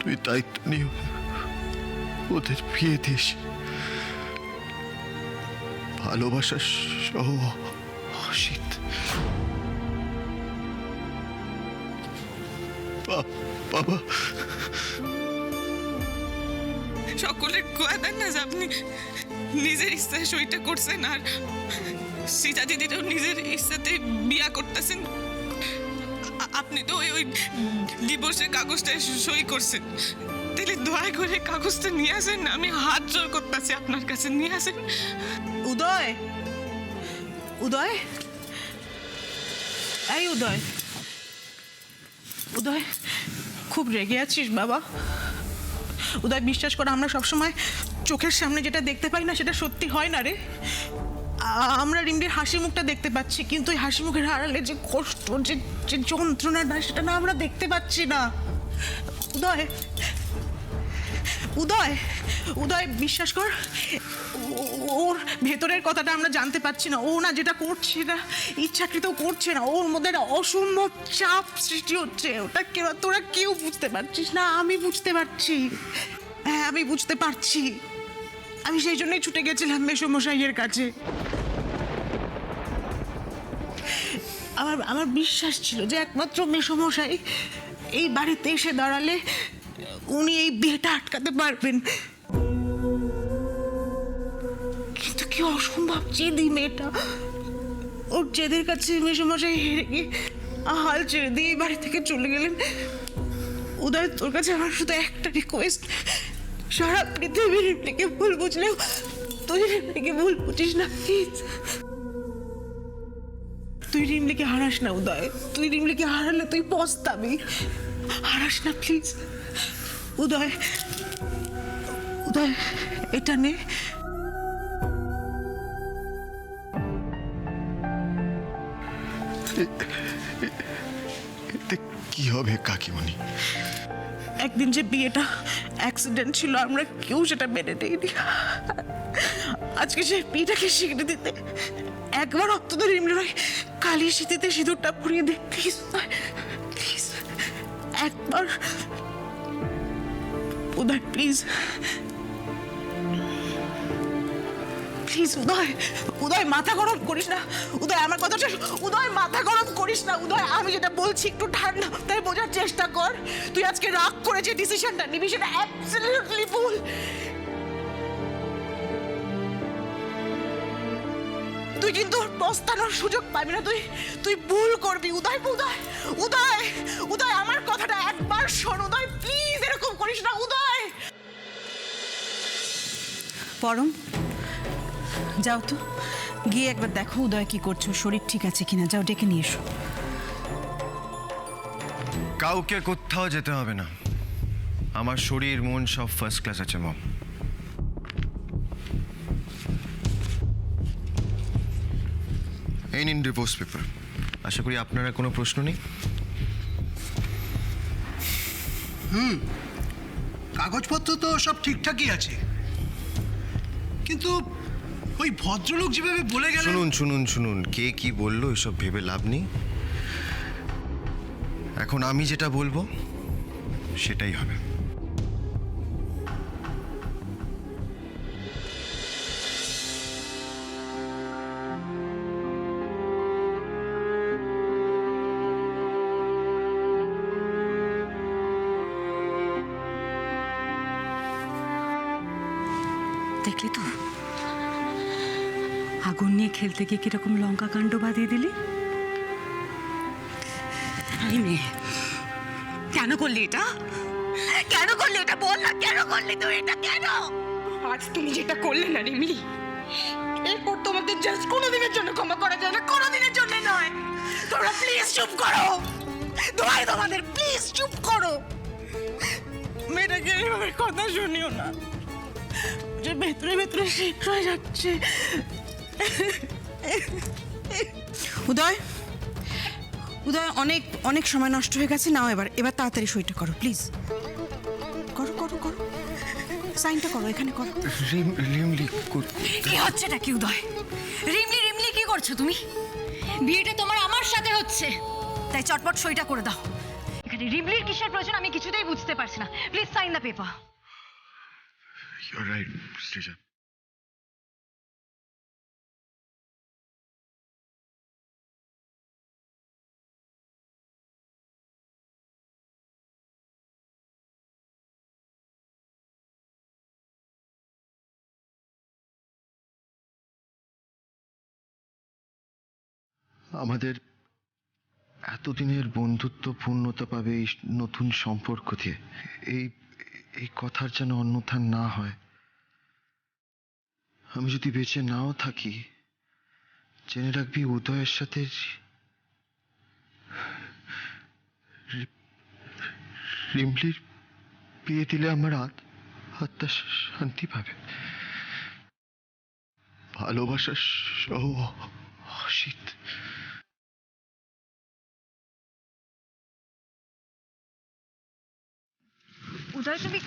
তুই দায়িত্ব নিয়ে ওদের বিয়ে দিস। ভালোবাসা সহ অসিত। বাবা, সকলের কোয়া দেন না যে আপনি নিজের ইচ্ছায় সইটা করছেন, আর সীতা দিদিরও নিজের ইচ্ছাতে বিয়া করতেছেন। আপনি তো ওই ডিভোর্সের কাগজটা সই করছেন। তাহলে দয়া করে কাগজটা নিয়ে আসেন, আমি হাত জোর করতেছি আপনার কাছে, নিয়ে আসেন। উদয়, উদয়, এই উদয়, উদয়, খুব রেগে আছিস বাবা? উদয়, বিশ্বাস করে আমরা সবসময় চোখের সামনে যেটা দেখতে পাই না সেটা সত্যি হয় না রে। আমরা রিমডির হাসি মুখটা দেখতে পাচ্ছি, কিন্তু ওই হাসি মুখের আড়ালে যে কষ্ট, যে যন্ত্রণাটা, সেটা না আমরা দেখতে পাচ্ছি না। উদয়, উদয়, উদয়, বিশ্বাস কর, ওর ভেতরের কথাটা আমরা জানতে পারছি না। ও না যেটা করছে না ইচ্ছাকৃত করছে না, ওর মধ্যে একটা অসম্ভব চাপ সৃষ্টি হচ্ছে। ওটা তোরা কেউ বুঝতে পারছিস না, আমি বুঝতে পারছি। হ্যাঁ, আমি বুঝতে পারছি। আমি সেই জন্যই ছুটে গেছিলাম মেসোমশাইয়ের কাছে। আমার বিশ্বাস ছিল যে একমাত্র মেসোমশাই এই বাড়িতে এসে দাঁড়ালে উনি এই বিয়েটা আটকাতে পারবেন। কিন্তু কি অসম্ভব জেদি মেয়েটা। ওর জেদের কাছে মেসোমশাই হেরে গিয়ে হাল ছেড়ে দিয়ে এই বাড়ি থেকে চলে গেলেন। উদয়, তোর কাছে আমার শুধু একটা রিকোয়েস্ট, সারা পৃথিবীর রিমলিকে ভুল বুঝলেও তুই রিমলিকে ভুল বুঝিস না প্লিজ। তুই রিমলিকে হারাস না উদয়, তুই রিমলিকে হারালে তুই পস্তাবি। হারাস না প্লিজ উদয়। উদয়, এটা নে। এতে কি হবে কাকিমণি? একদিন যে বিয়েটা অ্যাক্সিডেন্ট ছিল, আমরা কেউ সেটা মেনে নেইনি। আজকে সে বিয়েটাকে স্বীকৃতি দিতে একবার অন্তত রিমলির কালী স্মৃতিতে সিঁদুরটা পরিয়ে দে প্লিজ, প্লিজ একবার উদয়, প্লিজ প্লিজ উদয়। উদয়, মাথা গরম করিস না উদয়, আমার কথা শেষ। উদয়, মাথা গরম করিস না উদয়, আমি যেটা বলছি একটু ঠান্ডা তাই বোঝার চেষ্টা কর। তুই আজকে রাগ করে যে ডিসিশনটা নিবি সেটা অ্যাবসলিউটলি ভুল। তুই কিন্তু পস্তানোর সুযোগ পাবি না, তুই ভুল করবি উদয়। উদয়, উদয়, উদয়, আমার কথাটা একবার শোন উদয়, প্লিজ এরকম করিস না উদয়। পরম, যাও তো গিয়ে একবার দেখো উদয় কি করছো, শরীর ঠিক আছে কিনা। যাও, ডেকে নিয়ে এসো। কাউকে কোথাও যেতে হবে না, আমার শরীর মন সব ফার্স্ট ক্লাস আছে মম। এই নিন ডিভোর্স পেপার। আশা করি আপনারা কোনো প্রশ্ন নেই। কাগজপত্র তো সব ঠিকঠাকই আছে, কিন্তু ওই ভদ্রলোক যেভাবে বলে গেলেন। শুনুন শুনুন শুনুন, কে কি বললো এসব ভেবে লাভ নেই। এখন আমি যেটা বলবো সেটাই হবে। দেখলি তো, আগুন নিয়ে খেলতে গিয়ে কিরকম লঙ্কা কাণ্ড বাঁধিয়ে দিলি। কেন করলি এটা? কেন করলি এটা? বল না, কেন করলি তুই এটা? কেন আজ তুমি যেটা করলে না রিমলি, এরপর তোমাদের জাস্ট কোনোদিনের জন্য ক্ষমা করা যায় না, কোনোদিনের জন্য নয়। তোমরা প্লিজ চুপ করো, দোহাই তোমাদের, প্লিজ চুপ করো। মেয়েটাকে এইভাবে কথা শুনিও না, যে ভেতরে ভেতরে শেষ হয়ে যাচ্ছে। উদয়, উদয়, অনেক অনেক সময় নষ্ট হয়ে গেছে। নাও এবার তাড়াতাড়ি সইটা করো প্লিজ। করো করো করো, সাইনটা করো, এখানে করো। রিমলি কি হচ্ছেটা কি উদয়? রিমলি রিমলি কি করছো তুমি? বিয়েটা তোমার আমার সাথে হচ্ছে, তাই চটপট সইটা করে দাও। এখানে রিমলির কিসের প্রয়োজন আমি কিছুতেই বুঝতে পারছি না। Please sign the paper. You're right, Srija. আমাদের এতদিনের বন্ধুত্ব পূর্ণতা পাবে এই নতুন সম্পর্ক দিয়ে। এই এই কথার যেন অন্যথা না হয়। আমি যদি বেঁচে নাও থাকি, জেনে রাখবি উদয়ের সাথে রিমলির বিয়ে দিলে আমার আত্মা শান্তি পাবে। ভালোবাসা সহ অসিত। উদয় তুমি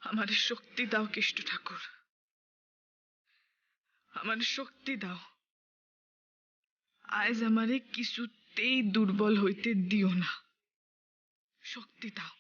আমার শক্তি দাও কেষ্ট ঠাকুর, আমার শক্তি দাও। আজ আমারে কিছুতেই দুর্বল হইতে দিও না, শক্তি দাও।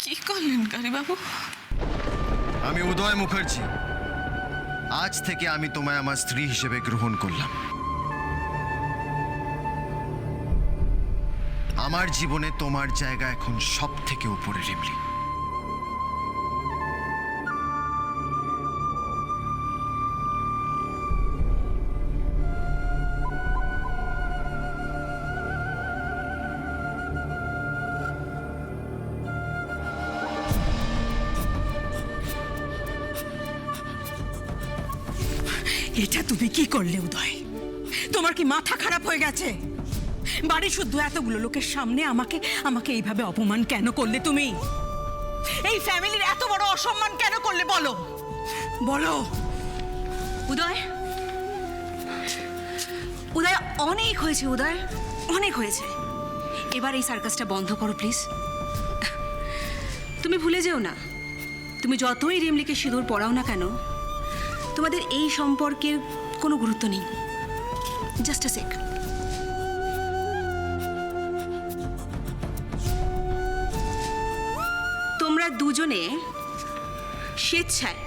কি করলেন কারি বাবু? আমি উদয় মুখার্জি, আজ থেকে আমি তোমায় আমার স্ত্রী হিসেবে গ্রহণ করলাম। আমার জীবনে তোমার জায়গা এখন সব থেকে উপরে রিমলি। এটা তুমি কি করলে উদয়? তোমার কি মাথা খারাপ হয়ে গেছে? বাড়ি শুদ্ধ এতগুলো লোকের সামনে আমাকে আমাকে এইভাবে অপমান কেন করলে তুমি? এই ফ্যামিলির এত বড় অসম্মান কেন করলে বলো, বলো। উদয়, উদয় অনেক হয়েছে, উদয় অনেক হয়েছে। এবার এই সার্কাসটা বন্ধ করো প্লিজ। তুমি ভুলে যেও না, তুমি যতই রিমলিকে সিঁদুর পরাও না কেন, তোমাদের এই সম্পর্কের কোনো গুরুত্ব নেই। জাস্ট আ সেক। তোমরা দুজনে স্বেচ্ছায়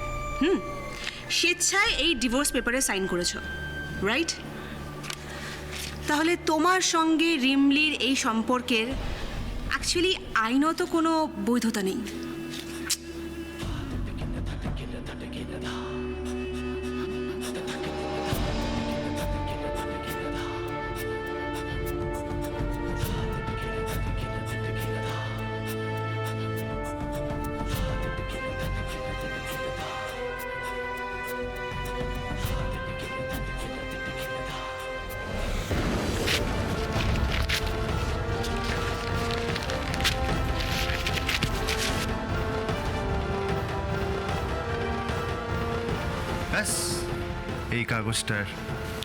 স্বেচ্ছায় এই ডিভোর্স পেপারে সাইন করেছো, রাইট? তাহলে তোমার সঙ্গে রিমলির এই সম্পর্কের অ্যাকচুয়ালি আইনত কোনো বৈধতা নেই। ব্যাস, এই কাগজটার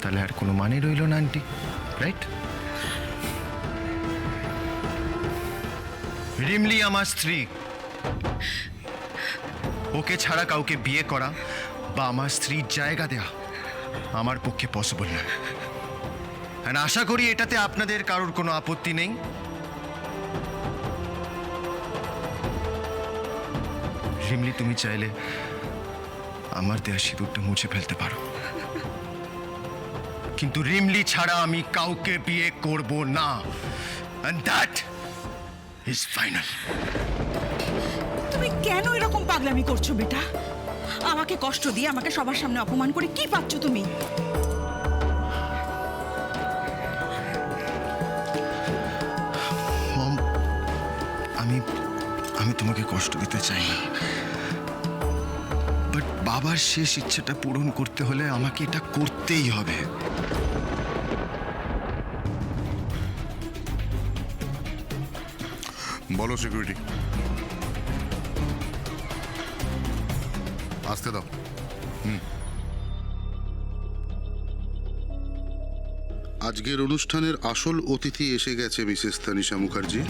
তাহলে আর কোনো মানে রইল না আন্টি, রাইট? রিমলি আমার স্ত্রী, ওকে ছাড়া কাউকে বিয়ে করা বা আমার স্ত্রীর জায়গা দেয়া আমার পক্ষে পসিবল না। আর আশা করি এটাতে আপনাদের কারোর কোনো আপত্তি নেই। রিমলি, তুমি চাইলে আমার দেয়া সিঁদুরটা মুছে ফেলতে পারো, কিন্তু রিমলি ছাড়া আমি কাউকে বিয়ে করব না। And that is final. তুমি কেন এরকম পাগলামি করছো বেটা? আমাকে কষ্ট দিয়ে আমাকে সবার সামনে অপমান করে কি পাচ্ছ তুমি? মম, আমি আমি তোমাকে কষ্ট দিতে চাই না, বাট বাবার শেষ ইচ্ছেটা পূরণ করতে হলে আমাকে এটা করতেই হবে। বলো সিকিউরিটি, আসতে দাও। আজকের অনুষ্ঠানের আসল অতিথি এসে গেছে মিসেস তানিশা মুখার্জি।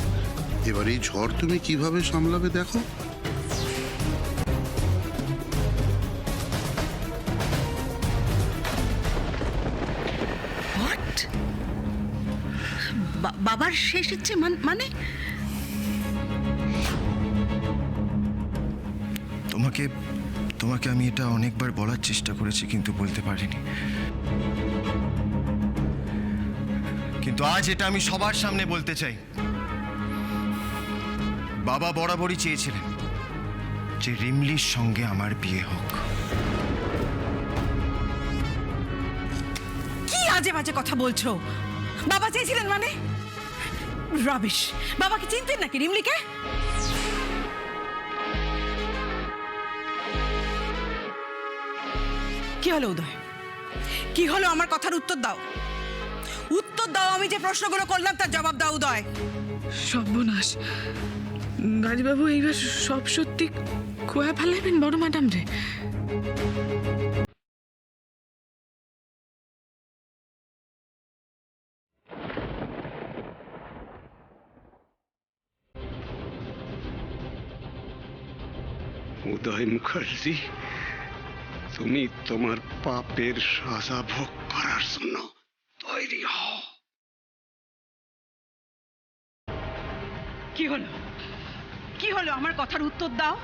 এবার এই ঝড় তুমি কিভাবে সামলাবে দেখো। হোয়াট? বাবার শেষ ইচ্ছে মানে? তোমাকে তোমাকে আমি এটা অনেকবার বলার চেষ্টা করেছি, কিন্তু বলতে পারিনি। কিন্তু আজ এটা আমি সবার সামনে বলতে চাই। বাবা বরাবরই চেয়েছিলেন যে রিমলির সঙ্গে আমার বিয়ে হোক। কি আজে বাজে কথা বলছো? বাবা চেয়েছিলেন মানে? রাবিশ! বাবাকে চিনতেন নাকি রিমলিকে? কি হলো উদয়? কি হলো? আমার কথার উত্তর দাও, উত্তর দাও। আমি যে প্রশ্নগুলো করলাম তার জবাব দাও উদয়। সর্বনাশ, গাজীবাবু এইবার সব সত্যি কোয়া ফেলাইবেন বড় ম্যাডাম রে। উদয় মুখার্জি, তুমি তোমার পাপের সাজা ভোগ করার জন্য তৈরি হও। কি হলো? কি হলো? আমার কথার উত্তর দাও।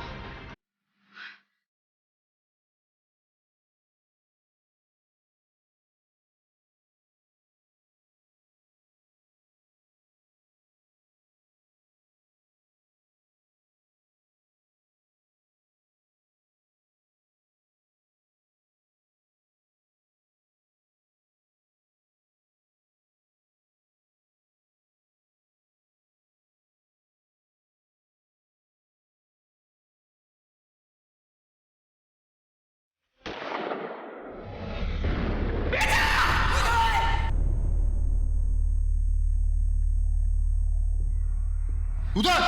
উদয়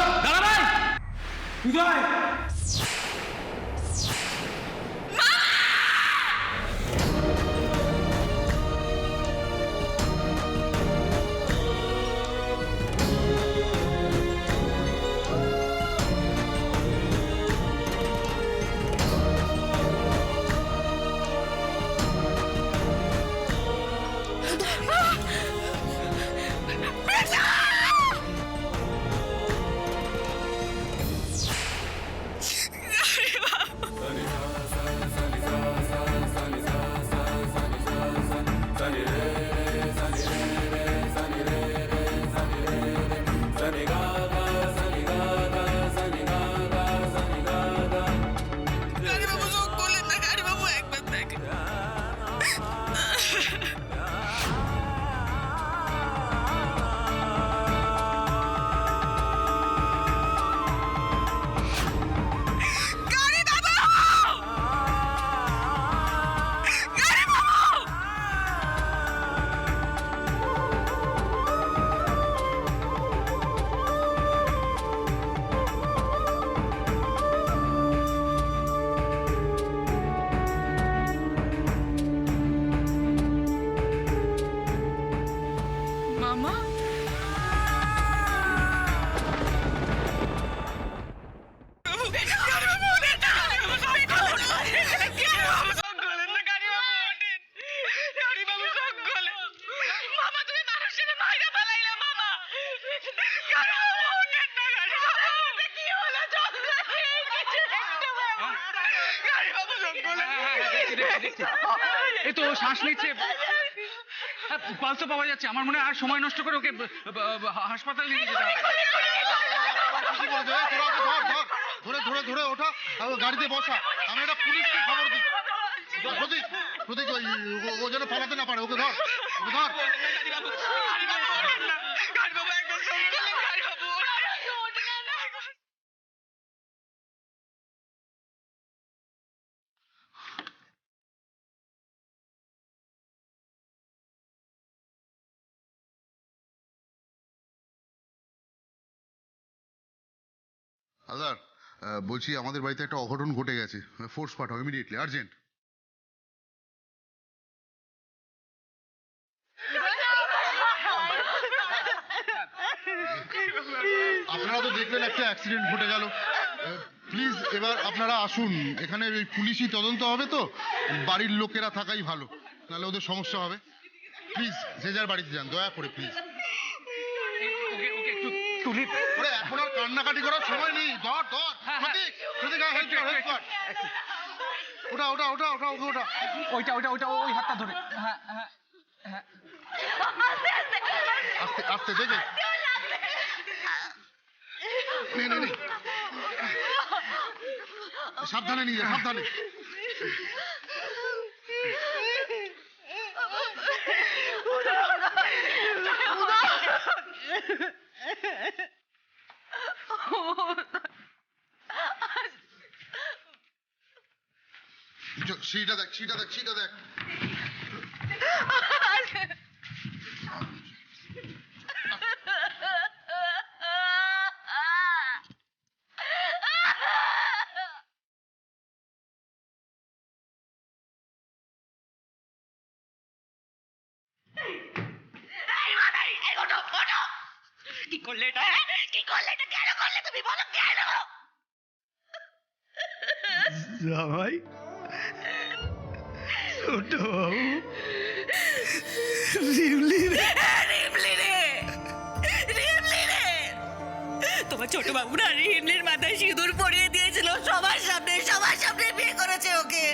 গাড়িবাবু চোখ করলেন না, গাড়িবাবু একবার দেখে। মামা এই তো ও শ্বাস নিচ্ছে, পালস তো পাওয়া যাচ্ছে। আমার মনে হয় আর সময় নষ্ট করে ওকে হাসপাতালে নিয়ে যেতে হবে। ধরে ধরে ধরে ওঠা, গাড়িতে বসা, আমি একটা পুলিশকে খবর দিই। প্রতীক প্রতীক ও যেন পালাতে না পারে, ওকে ধর, ওকে ধর। হালদার, বলছি আমাদের বাড়িতে একটা অঘটন ঘটে গেছে, ফোর্স পাঠাও ইমিডিয়েটলি, আর্জেন্ট। আপনারা তো দেখলেন একটা অ্যাক্সিডেন্ট ঘটে গেল, প্লিজ এবার আপনারা আসুন, এখানে ওই পুলিশি তদন্ত হবে তো, বাড়ির লোকেরা থাকাই ভালো, নাহলে ওদের সমস্যা হবে। প্লিজ যে যার বাড়িতে যান, দয়া করে প্লিজ। এখন আর কান্নাকাটি করার সময় নেই, ধর ধর প্রতীক, প্রতীক হেল্প কর, হেল্প কর। ওটা ওটা ওটা ওটা ওকে ওটা, ওইটা ওইটা ওইটা ওই হাতটা ধরে। হ্যাঁ হ্যাঁ হ্যাঁ, আস্তে আস্তে দেখে নে নে নে, সাবধানে নিয়ে যা, সাবধানে। সিটা দেখ, সিটা দেখ, সিটা দেখ। কি করলে এটা? কি করলে এটা? কেন করলে তুমি? বলো কেন? জামাই, ছোট বাবু, রিমলি রে, রিমলি রে, রিমলি রে, তোমার ছোট বাবু না রিমলির মাথায় সিঁদুর পরিয়ে দিয়েছিল, সবার সামনে বিয়ে করেছে ওকে।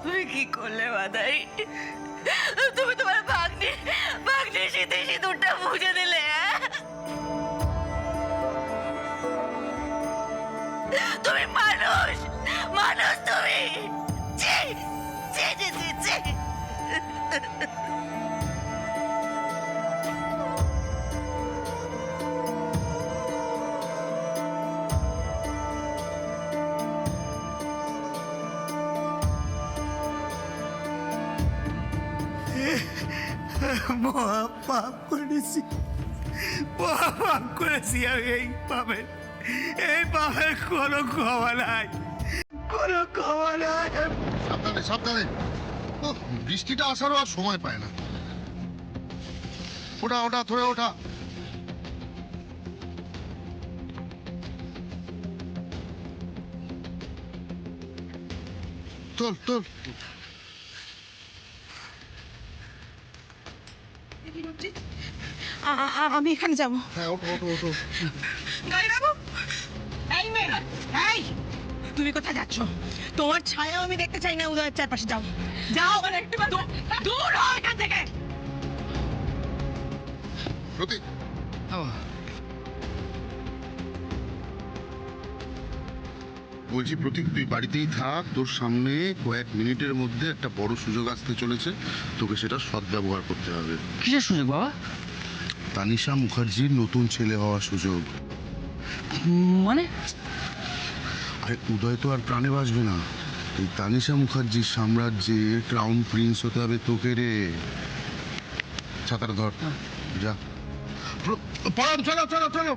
তুমি কি করলে মাদাই? তুমি তোমার ভাগ্নে শীতে সিঁদুরটা মুছে দিলে। তুমি মানুষ, মানুষ তুমি। ছি ছি ছি ছি ছি। মহা পাপ করেছি, পাপ করেছি আমি, এই পাপের কোনো ক্ষমা নাই, কোনো ক্ষমা নাই। সাবধানে সাবধানে। ওহ, বৃষ্টিটা আসারও আর সময় পায় না। ওটা ওটা ধরে ওঠা। তোল তোল। আমি এখানে যাব। হ্যাঁ ওঠো ওঠো ওঠো। বাবু, এই মেয়ে, এই তুমি কোথায় যাচ্ছ? তোমার ছায়াও আমি দেখতে চাই না উদয়ের চারপাশে। যাও যাও, একটু দূর হও এখান থেকে। প্রতীক, বলছি প্রতীক, তুই বাড়িতেই থাক। তোর সামনে কয়েক মিনিটের মধ্যে একটা বড় সুযোগ আসতে চলেছে, তোকে সেটা সদ্ব্যবহার করতে হবে। কিসের সুযোগ বাবা? তানিশা মুখার্জির নতুন ছেলে হওয়ার সুযোগ। মানে আরে উদয় তো আর প্রাণে বাঁচবে না। এই তানিশা মুখার্জির সাম্রাজ্যে ক্রাউন প্রিন্স হতে হবে তোকে রে। ছাতাটা ধর, যা। পরাণ, চলো চলো চলো।